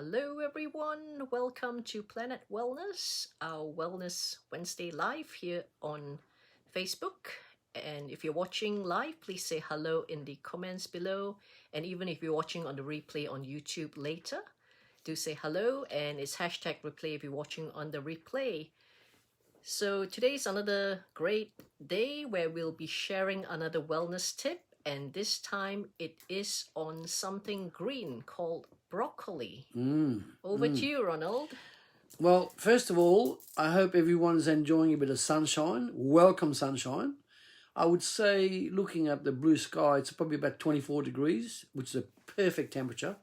Hello, everyone. Welcome to Planet Wellness, our Wellness Wednesday live here on Facebook. And if you're watching live, please say hello in the comments below. And even if you're watching on the replay on YouTube later, do say hello. And it's hashtag replay if you're watching on the replay. So today's another great day where we'll be sharing another wellness tip. And this time it is on something green called broccoli. Over to you, Ronald. Well, first of all, I hope everyone's enjoying a bit of sunshine. Welcome sunshine. I would say, looking at the blue sky, it's probably about 24 degrees, which is a perfect temperature.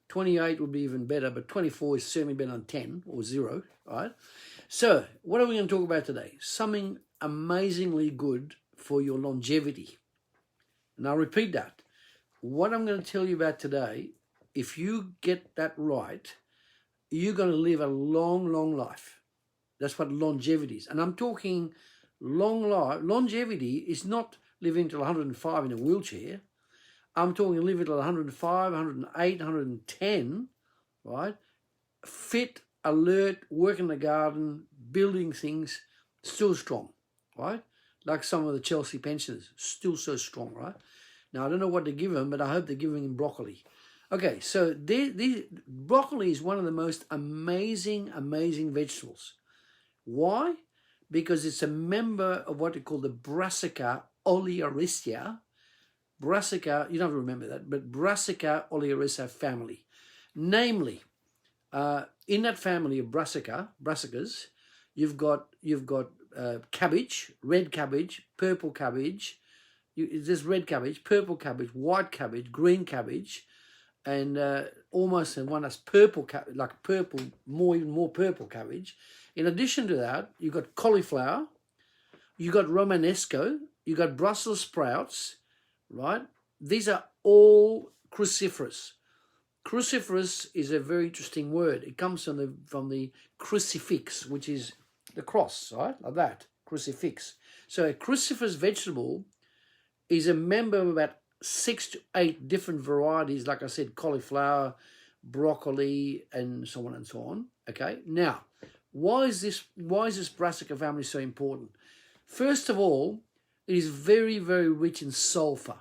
28 would be even better, but 24 is certainly better than 10 or 0, right? So, what are we going to talk about today? Something amazingly good for your longevity. And I'll repeat that. What I'm going to tell you about today, if you get that right, you're going to live a long, long life. That's what longevity is. And I'm talking long life. Longevity is not living till 105 in a wheelchair. I'm talking living till 105, 108, 110, right? Fit, alert, work in the garden, building things, still strong, right? Like some of the Chelsea pensioners, still so strong, right? Now, I don't know what they give them, but I hope they're giving them broccoli. Okay, so broccoli is one of the most amazing vegetables. Why? Because it's a member of what they call the Brassica oleariaceae. Brassica, you don't have to remember that, but Brassica oleariaceae family. Namely, in that family of brassicas, you've got cabbage, red cabbage, purple cabbage. There's red cabbage, purple cabbage, white cabbage, green cabbage, and almost one that's purple, like purple, even more purple cabbage. In addition to that, you've got cauliflower, you've got Romanesco, you've got Brussels sprouts, right? These are all cruciferous. Cruciferous is a very interesting word. It comes from the crucifix, which is the cross, right? Like that, crucifix. So a cruciferous vegetable is a member of about 6 to 8 different varieties, like I said, cauliflower, broccoli, and so on and so on. Okay, now, why is this brassica family so important? First of all, it is very, very rich in sulfur,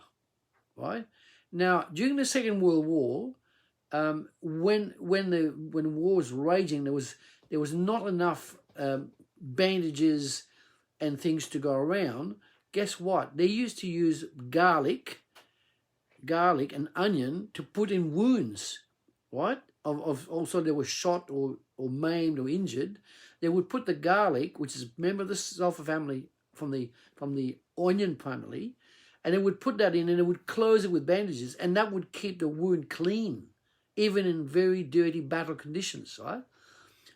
right? Now, during the Second World War, when the war was raging, there was not enough bandages and things to go around. Guess what? They used to use garlic and onion to put in wounds, right? Also they were shot or maimed or injured. They would put the garlic, which is a member of the sulfur family from the onion family, and they would put that in and they would close it with bandages, and that would keep the wound clean, even in very dirty battle conditions, right?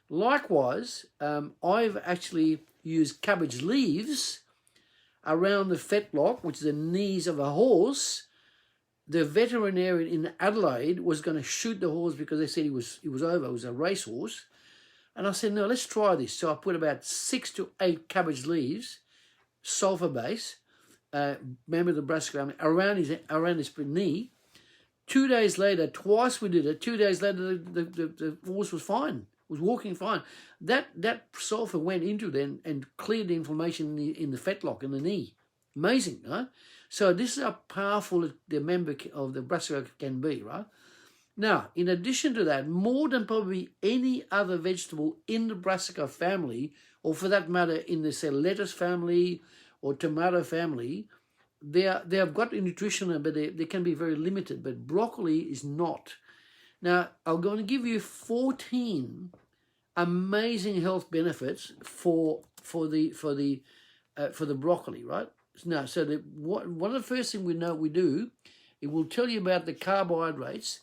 Likewise, I've actually used cabbage leaves around the fetlock, which is the knees of a horse. The veterinarian in Adelaide was going to shoot the horse because they said he was over. It was a racehorse. And I said, no, let's try this. So I put about 6 to 8 cabbage leaves, sulfur base, member of the brassica, around his knee. 2 days later, twice we did it. 2 days later, the horse was fine. Was walking fine. That sulfur went into then and cleared the inflammation in the fetlock in the knee. Amazing, right? So this is how powerful the member of the brassica can be, right? Now, in addition to that, more than probably any other vegetable in the brassica family, or for that matter in the say lettuce family or tomato family, they have got nutrition, but they can be very limited. But broccoli is not. Now, I'm going to give you 14 amazing health benefits for the broccoli, right? Now, so one of the first things we do, it will tell you about the carbohydrates.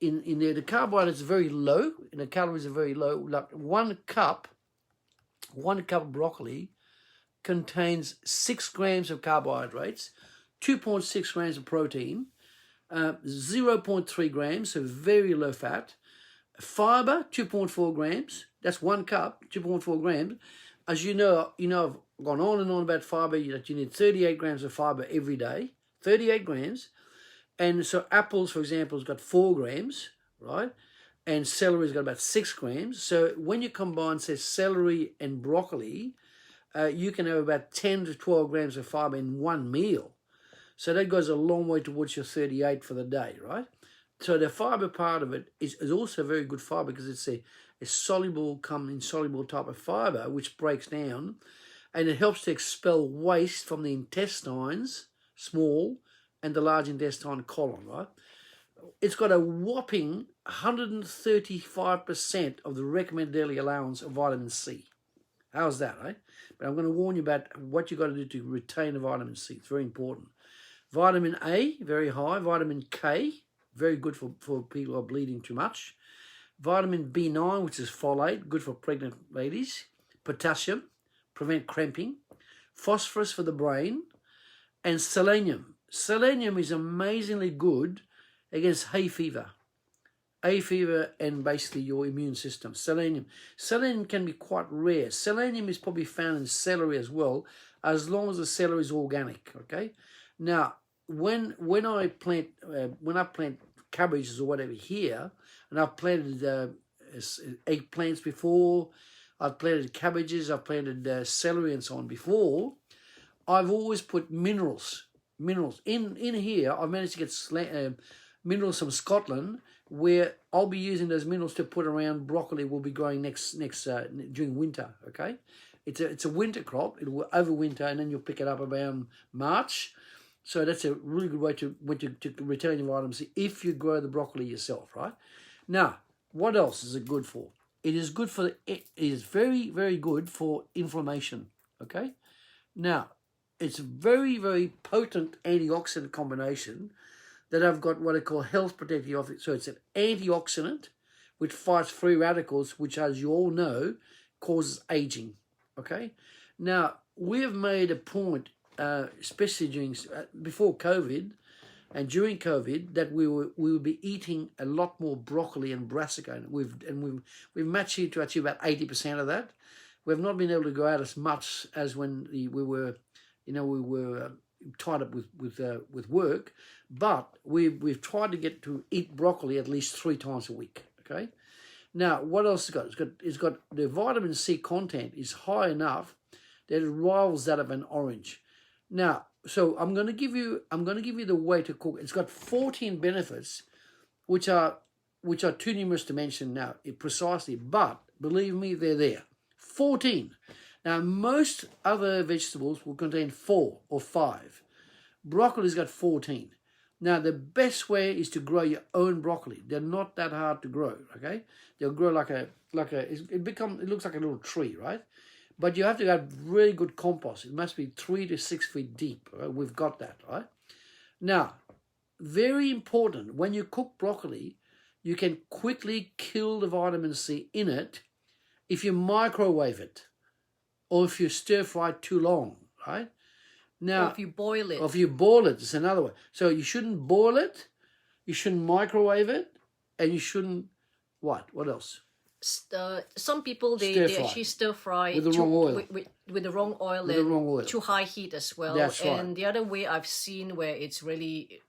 In there, the carbohydrates are very low, and the calories are very low. Like one cup of broccoli contains 6 grams of carbohydrates, 2.6 grams of protein, 0.3 grams, so very low fat. Fiber, 2.4 grams. That's 1 cup, 2.4 grams. As you know, I've gone on and on about fiber, that you need 38 grams of fiber every day, 38 grams. And so apples, for example, has got 4 grams, right? and celery's got about 6 grams. So when you combine, say, celery and broccoli, you can have about 10 to 12 grams of fiber in one meal. So that goes a long way towards your 38 for the day, right? So the fiber part of it is also very good fiber because it's a soluble, insoluble type of fiber which breaks down, and it helps to expel waste from the intestines, small, and the large intestine colon, right? It's got a whopping 135% of the recommended daily allowance of vitamin C. How's that, right? But I'm going to warn you about what you've got to do to retain the vitamin C. It's very important. Vitamin A, very high. Vitamin K, very good for people who are bleeding too much. Vitamin B9, which is folate, good for pregnant ladies. Potassium, prevent cramping. Phosphorus for the brain. And selenium. Selenium is amazingly good against hay fever. Hay fever and basically your immune system. Selenium. Selenium can be quite rare. Selenium is probably found in celery as well, as long as the celery is organic, okay? Now, when I plant cabbages or whatever here, and I've planted eggplants before, I've planted cabbages, I've planted celery and so on before, I've always put minerals. In here, I've managed to get minerals from Scotland, where I'll be using those minerals to put around broccoli will be growing next during winter, okay? It's a winter crop. It will overwinter, and then you'll pick it up around March. So that's a really good way to retain your vitamin C if you grow the broccoli yourself, right? Now, what else is it good for? It is good for it is very, very good for inflammation, okay? Now, it's a very, very potent antioxidant combination that I've got what I call health protective. So it's an antioxidant which fights free radicals, which, as you all know, causes aging, okay? Now, we have made a point, especially before COVID and during COVID, that we will be eating a lot more broccoli and brassica. And we've managed to achieve about 80% of that. We've not been able to go out as much as when we were tied up with work, but we've tried to get to eat broccoli at least 3 times a week. Okay. Now, what else it's got the vitamin C content is high enough that it rivals that of an orange. Now, so I'm going to give you the way to cook. It's got 14 benefits, which are too numerous to mention now precisely, but believe me, they're there. 14. Now, most other vegetables will contain 4 or 5. Broccoli's got 14. Now, the best way is to grow your own broccoli. They're not that hard to grow, okay? They'll grow it looks like a little tree, right? But you have to have really good compost. It must be 3 to 6 feet deep. Right? We've got that, right? Now, very important, when you cook broccoli, you can quickly kill the vitamin C in it if you microwave it or if you stir fry too long, right? Now, or if you boil it. Or if you boil it, it's another way. So you shouldn't boil it, you shouldn't microwave it, and you shouldn't, what else? Some people, they actually stir fry with the wrong oil. With the wrong oil and the wrong oil. too high heat as well. That's right. And the other way I've seen where it's really,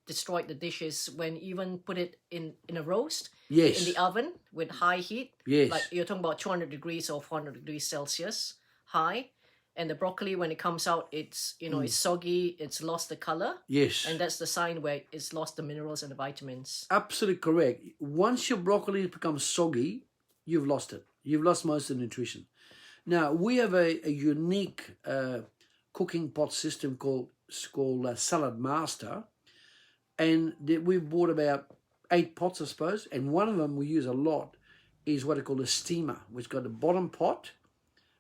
destroyed the dishes when even put it in a roast. Yes. In the oven with high heat. Yes. Like you're talking about 200 degrees or 400 degrees Celsius high. And the broccoli, when it comes out, it's it's soggy, it's lost the color. Yes. And that's the sign where it's lost the minerals and the vitamins. Absolutely correct. Once your broccoli becomes soggy, you've lost it. You've lost most of the nutrition. Now, we have a unique cooking pot system called Salad Master. And we've bought about 8 pots, I suppose. And one of them we use a lot is what I call a steamer, which got a bottom pot,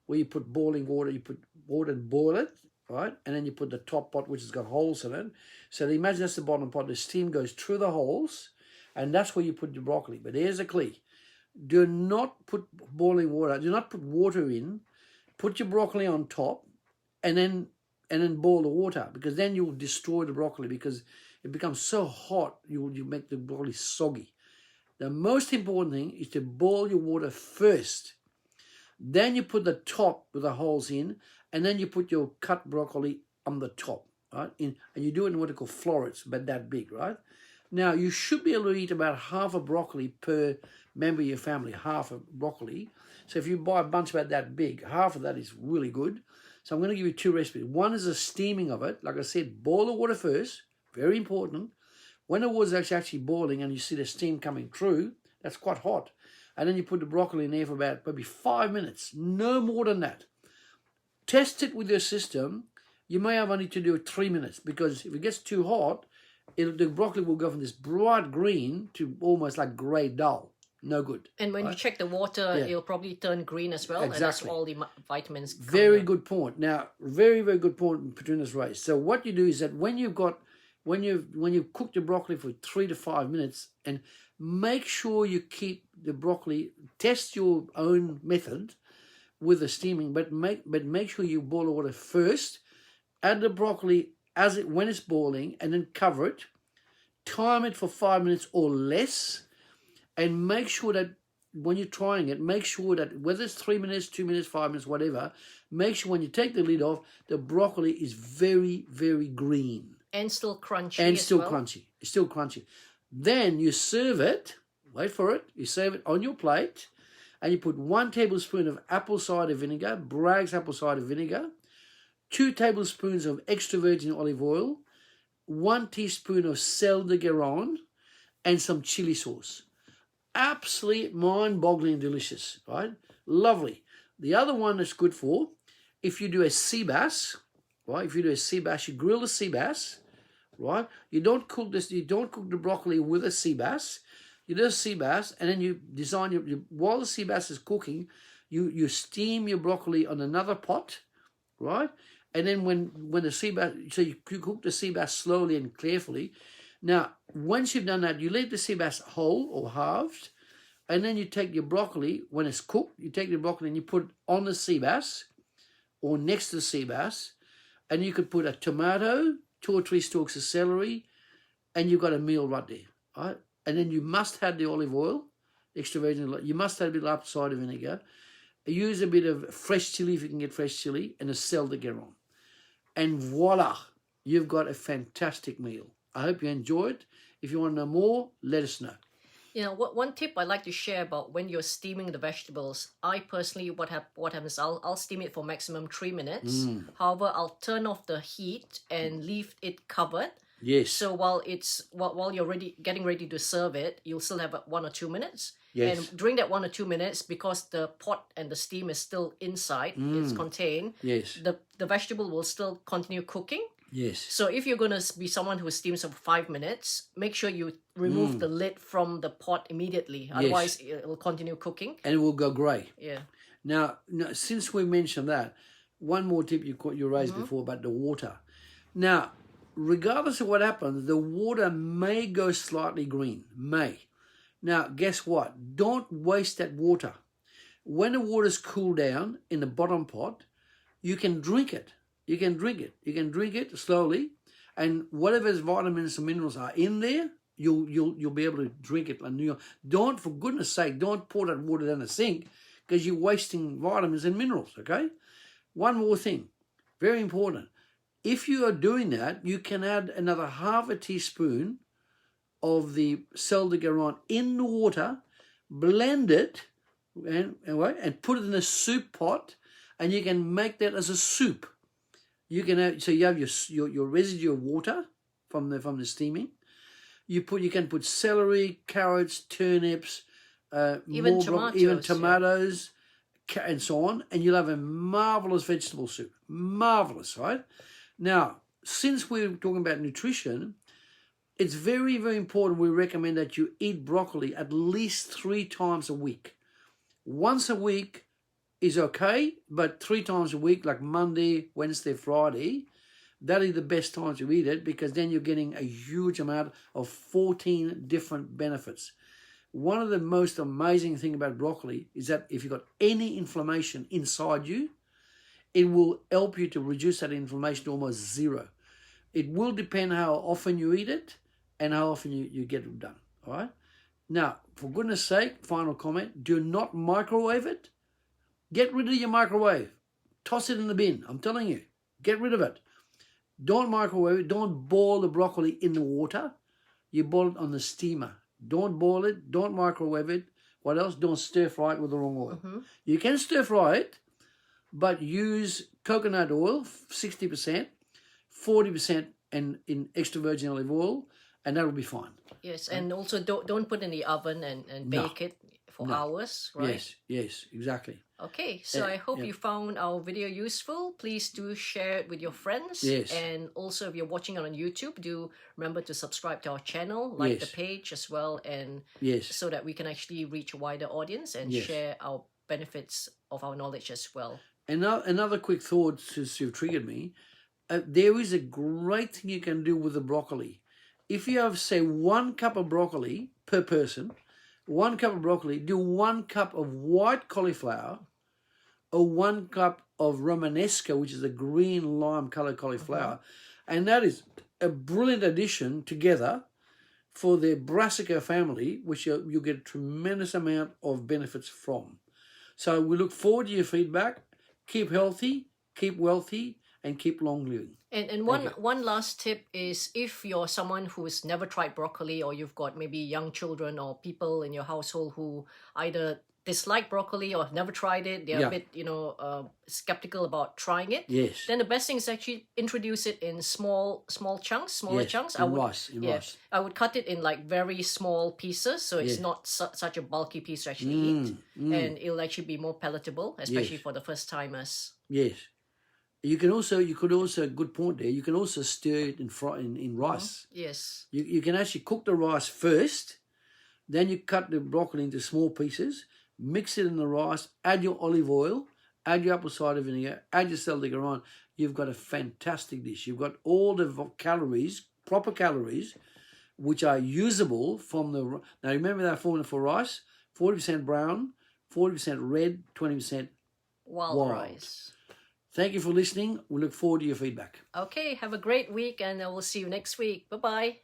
where you put boiling water, you put water and boil it, right? And then you put the top pot, which has got holes in it. So imagine that's the bottom pot. The steam goes through the holes, and that's where you put your broccoli. But here's a key. Do not put boiling water. Do not put water in. Put your broccoli on top, and then boil the water, because then you'll destroy the broccoli, because it becomes so hot, you make the broccoli soggy. The most important thing is to boil your water first. Then you put the top with the holes in, and then you put your cut broccoli on the top, right? And you do it in what they call florets, but that big, right? Now, you should be able to eat about half a broccoli per member of your family, half a broccoli. So if you buy a bunch about that big, half of that is really good. So I'm going to give you 2 recipes. One is a steaming of it. Like I said, boil the water first. Very important. When the water's actually boiling and you see the steam coming through, that's quite hot. And then you put the broccoli in there for about maybe 5 minutes. No more than that. Test it with your system. You may have only to do it 3 minutes, because if it gets too hot, the broccoli will go from this bright green to almost like grey dull. No good. And when you check the water, Yeah. it'll probably turn green as well. Exactly. And that's all the vitamins come Very in. good point. Now, very, very good point, Petrina's race. So what you do is that when you've cooked your broccoli for 3 to 5 minutes, and make sure you keep the broccoli, test your own method with the steaming, but make sure you boil the water first, add the broccoli when it's boiling, and then cover it. Time it for 5 minutes or less, and make sure that when you're trying it, make sure that whether it's 3 minutes, 2 minutes, 5 minutes, whatever, make sure when you take the lid off, the broccoli is very, very green. And still crunchy And as still well. crunchy. It's still crunchy. Then you serve it, wait for it, you serve it on your plate, and you put 1 tablespoon of apple cider vinegar, Bragg's apple cider vinegar, 2 tablespoons of extra virgin olive oil, 1 teaspoon of sel de Guerin, and some chili sauce. Absolutely mind-boggling delicious, right? Lovely. The other one that's good for, if you do a sea bass, right? If you do a sea bass, you grill the sea bass, right? You don't cook the broccoli with a sea bass. You do a sea bass, and then you design while the sea bass is cooking, you steam your broccoli on another pot, right? And then when the sea bass, so you cook the sea bass slowly and carefully. Now, once you've done that, you leave the sea bass whole or halved, and then you take your broccoli, when it's cooked, you take the broccoli and you put it on the sea bass or next to the sea bass, and you could put a tomato, 2 or 3 stalks of celery, and you've got a meal right there, right? And then you must have the olive oil, extra virgin, you must have a bit of apple cider vinegar, use a bit of fresh chili if you can get fresh chili, and a sel de Guerin. And voila, you've got a fantastic meal. I hope you enjoy it. If you want to know more, let us know. You know, one tip I like to share about when you're steaming the vegetables, I personally, what happens, I'll steam it for maximum 3 minutes. However, I'll turn off the heat and leave it covered. Yes. So while you're getting ready to serve it, you'll still have 1 or 2 minutes. Yes. And during that 1 or 2 minutes, because the pot and the steam is still inside, it's contained. Yes. The vegetable will still continue cooking. Yes. So if you're going to be someone who steams for 5 minutes, make sure you remove the lid from the pot immediately. Otherwise, it will continue cooking. And it will go grey. Yeah. Now, since we mentioned that, one more tip you raised before about the water. Now, regardless of what happens, the water may go slightly green. May. Now, guess what? Don't waste that water. When the water's cooled down in the bottom pot, you can drink it. You can drink it. You can drink it slowly, and whatever vitamins and minerals are in there, you'll be able to drink it. And don't, for goodness sake, don't pour that water down the sink, because you're wasting vitamins and minerals. Okay. One more thing, very important. If you are doing that, you can add another half a teaspoon of the sel de Guerin in the water, blend it, and put it in a soup pot, and you can make that as a soup. You can have, so you have your residue of water from the steaming. You can put celery, carrots, turnips, Even tomatoes, and so on, and you'll have a marvelous vegetable soup. Marvelous, right? Now, since we're talking about nutrition, it's very, very important. We recommend that you eat broccoli at least 3 times a week. Once a week is okay, but 3 times a week, like Monday, Wednesday, Friday, that is the best time to eat it, because then you're getting a huge amount of 14 different benefits. One of the most amazing things about broccoli is that if you've got any inflammation inside you, it will help you to reduce that inflammation to almost 0. It will depend how often you eat it and how often you get it done, all right? Now, for goodness sake, final comment, do not microwave it. Get rid of your microwave. Toss it in the bin. I'm telling you, get rid of it. Don't microwave it. Don't boil the broccoli in the water. you boil it on the steamer. Don't boil it. Don't microwave it. What else? Don't stir fry it with the wrong oil. You can stir fry it, but use coconut oil, 60%, 40% in extra virgin olive oil, and that'll be fine. Yes, and also don't put in the oven and bake it for hours, right? Yes, exactly. Okay, so I hope you found our video useful. Please do share it with your friends. Yes. And also, if you're watching it on YouTube, do remember to subscribe to our channel, like the page as well, and so that we can actually reach a wider audience and share our benefits of our knowledge as well. Another quick thought, since you've triggered me, there is a great thing you can do with the broccoli. If you have, say, 1 cup of broccoli per person, 1 cup of broccoli, do 1 cup of white cauliflower, or 1 cup of Romanesco, which is a green lime colored cauliflower, and that is a brilliant addition together for the brassica family, which you get a tremendous amount of benefits from. So we look forward to your feedback. Keep healthy, keep wealthy, and keep long living. And one last tip is, if you're someone who's never tried broccoli, or you've got maybe young children or people in your household who either dislike broccoli or have never tried it, they're a bit, skeptical about trying it. Yes. Then the best thing is actually introduce it in smaller chunks. Rice. I would cut it in like very small pieces, so it's not such a bulky piece to actually eat, and it'll actually be more palatable, especially for the first timers. Yes. You could also, good point there, you can also stir it in rice. Yes. You can actually cook the rice first, then you cut the broccoli into small pieces, mix it in the rice, add your olive oil, add your apple cider vinegar, add your celery on. You've got a fantastic dish. You've got all the calories, proper calories, which are usable from the... Now remember that formula for rice, 40% brown, 40% red, 20% wild rice. Thank you for listening. We look forward to your feedback. Okay, have a great week, and we'll see you next week. Bye-bye.